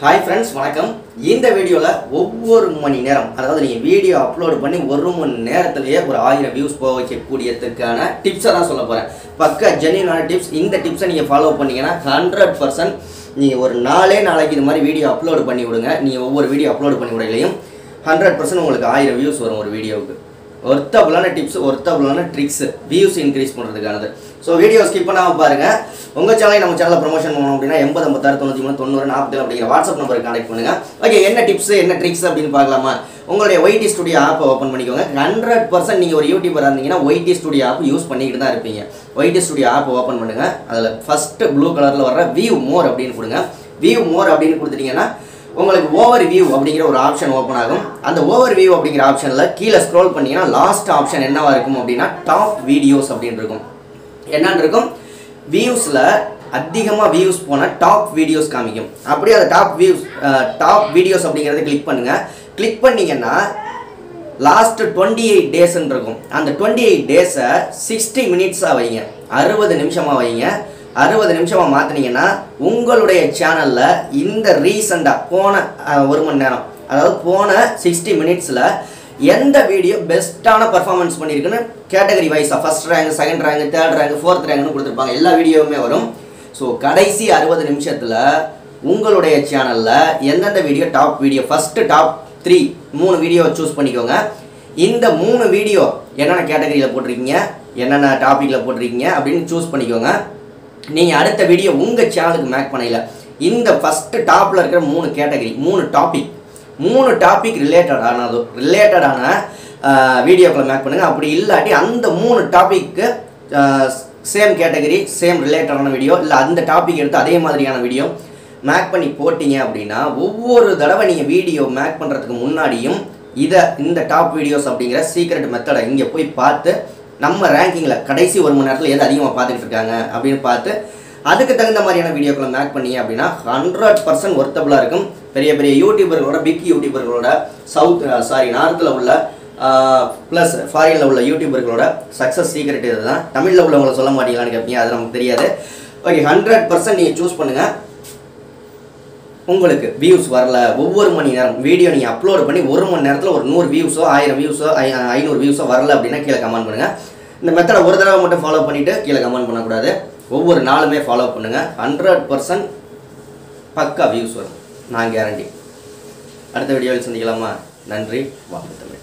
Hi friends, வணக்கம். இந்த வீடியோல ஒவ்வொரு மணி நேரம் அதாவது நீங்க வீடியோ அப்லோட் பண்ணி ஒரு மணி நேரத்திலேயே ஒரு 1000 வியூஸ் போக வைக்கக்கூடியதுக்கான டிப்ஸ் தான் சொல்ல போறேன். பக்கா ஜெனியூனான டிப்ஸ். இந்த டிப்ஸை நீங்க ஃபாலோ பண்ணீங்கன்னா 100% நீங்க ஒரு நாளைக்கு இந்த மாதிரி வீடியோ அப்லோட் பண்ணி விடுங்க. நீங்க ஒவ்வொரு வீடியோ அப்லோட் பண்ணி விடலையும் 100% உங்களுக்கு 1000 வியூஸ் வரும் ஒரு வீடியோவுக்கு. ஒர்த்தபிளான டிப்ஸ், ஒர்த்தபிளான ட்ரிக்ஸ் வியூஸ் இன்க்ரீஸ் பண்ணுறதுக்கானது. ஸோ வீடியோ ஸ்கிப் பண்ணாமல் பாருங்கள். உங்கள் சேனலை நம்ம சேனலில் ப்ரொமோஷன் பண்ணணும் அப்படின்னா 80 56 93 90 40 அப்படிங்கிற வாட்ஸ்அப் நம்பருக்கு கான்டெக்ட் பண்ணுங்கள். ஓகே, என்ன டிப்ஸ் என்ன ட்ரிக்ஸ் அப்படின்னு பார்க்கலாமா? உங்களுடைய ஒய்டி ஸ்டுடியோ ஆப்பை ஓப்பன் பண்ணிக்கோங்க. 100% நீங்கள் ஒரு யூடியூபராக இருந்தீங்கன்னா ஒய்டி ஸ்டுடியோ ஆப் யூஸ் பண்ணிக்கிட்டு தான் இருப்பீங்க. ஒய்டி ஸ்டுடியோ ஆப் ஓப்பன் பண்ணுங்கள். அதில் ஃபஸ்ட்டு ப்ளூ கலரில் வர வியூ மோர் அப்படின்னு கொடுங்க. வியூ மோர் அப்படின்னு கொடுத்துட்டீங்கன்னா உங்களுக்கு ஓவர் வியூ அப்படிங்கிற ஒரு ஆப்ஷன் ஓப்பன் ஆகும். அந்த ஓவர் வியூ அப்படிங்கிற ஆப்ஷனில் கீழே ஸ்க்ரோல் பண்ணிங்கன்னா லாஸ்ட் ஆப்ஷன் என்னவா இருக்கும் அப்படின்னா டாப் வீடியோஸ் அப்படின்னு இருக்கும். என்னன்னு இருக்கும்? வியூஸில் அதிகமாக வியூஸ் போன டாப் வீடியோஸ் காமிக்கும். அப்படியே அந்த டாப் வீடியோஸ் அப்படிங்கிறத கிளிக் பண்ணுங்கள். கிளிக் பண்ணிங்கன்னா லாஸ்ட் 28 டேஸ்ன்னு இருக்கும். அந்த 28 டேஸை 60 மினிட்ஸாக வைங்க, 60 நிமிஷமாக வைங்க. 60 நிமிஷமாக மாற்றினீங்கன்னா உங்களுடைய சேனலில் இந்த ரீசெண்டாக போன ஒரு மணி நேரம் அதாவது போன 60 மினிட்ஸில் எந்த வீடியோ பெஸ்ட்டான பர்ஃபார்மன்ஸ் பண்ணியிருக்குன்னு கேட்டகரி வைஸாக first rank, second rank, third rank, fourth ரேங்க்னு கொடுத்துருப்பாங்க. எல்லா வீடியோவுமே வரும். ஸோ கடைசி 60 நிமிஷத்தில் உங்களுடைய சேனலில் எந்தெந்த video top video first top 3 வீடியோவை சூஸ் பண்ணிக்கோங்க. இந்த 3 வீடியோ என்னென்ன கேட்டகரியில் போட்டிருக்கீங்க, என்னென்ன டாப்பிக்கில் போட்டிருக்கீங்க அப்படின்னு சூஸ் பண்ணிக்கோங்க. நீங்கள் அடுத்த வீடியோ உங்கள் சேனலுக்கு மேக் பண்ணல. இந்த ஃபஸ்ட்டு டாப்பில் இருக்கிற 3 கேட்டகரி 3 டாபிக் ரிலேட்டடான வீடியோக்களை மேக் பண்ணுங்கள். அப்படி இல்லாட்டி அந்த 3 டாப்பிக்கு சேம் கேட்டகரி சேம் ரிலேட்டடான வீடியோ இல்லை அந்த டாபிக் எடுத்து அதே மாதிரியான வீடியோ மேக் பண்ணி போட்டிங்க அப்படின்னா ஒவ்வொரு தடவை நீங்கள் வீடியோ மேக் பண்ணுறதுக்கு முன்னாடியும் இந்த டாப் வீடியோஸ் அப்படிங்கிற சீக்ரெட் மெத்தடை இங்கே போய் பார்த்து நம்ம ரேங்கிங்கில் கடைசி ஒரு மணி நேரத்தில் எது அதிகமாக பார்த்துக்கிட்டு இருக்காங்க அப்படின்னு பார்த்து அதுக்கு தகுந்த மாதிரியான வீடியோக்களை மேக் பண்ணீங்க அப்படின்னா 100% ஒர்த்தபுளாக இருக்கும். பெரிய பெரிய யூடியூபர்களோட பிக் யூடியூபர்களோட நார்த்தில் உள்ள ப்ளஸ் ஃபாரினில் உள்ள யூடியூபர்களோட சக்ஸஸ் சீக்ரெட் இது தான். தமிழில் உள்ளவங்களை சொல்ல மாட்டீங்களான்னு கேட்பீங்க, அது நமக்கு தெரியாது. ஓகே, 100% நீங்கள் சூஸ் பண்ணுங்கள். உங்களுக்கு வியூஸ் வரல, ஒவ்வொரு மணி நேரம் வீடியோ நீங்கள் அப்லோட் பண்ணி ஒரு மணி நேரத்தில் ஒரு 100 வியூஸோ 1000 வியூஸோ 500 வியூஸோ வரல அப்படின்னா கீழே கமெண்ட் பண்ணுங்கள். இந்த மெத்தடை ஒரு தடவை மட்டும் ஃபாலோ பண்ணிவிட்டு கீழே கமெண்ட் பண்ணக்கூடாது. ஒவ்வொரு நாளுமே ஃபாலோ பண்ணுங்கள். 100% பக்கா வியூஸ் வரும், நான் கேரண்டி. அடுத்த வீடியோவில் சந்திக்கலாமா? நன்றி, வாழ்த்துக்கள்.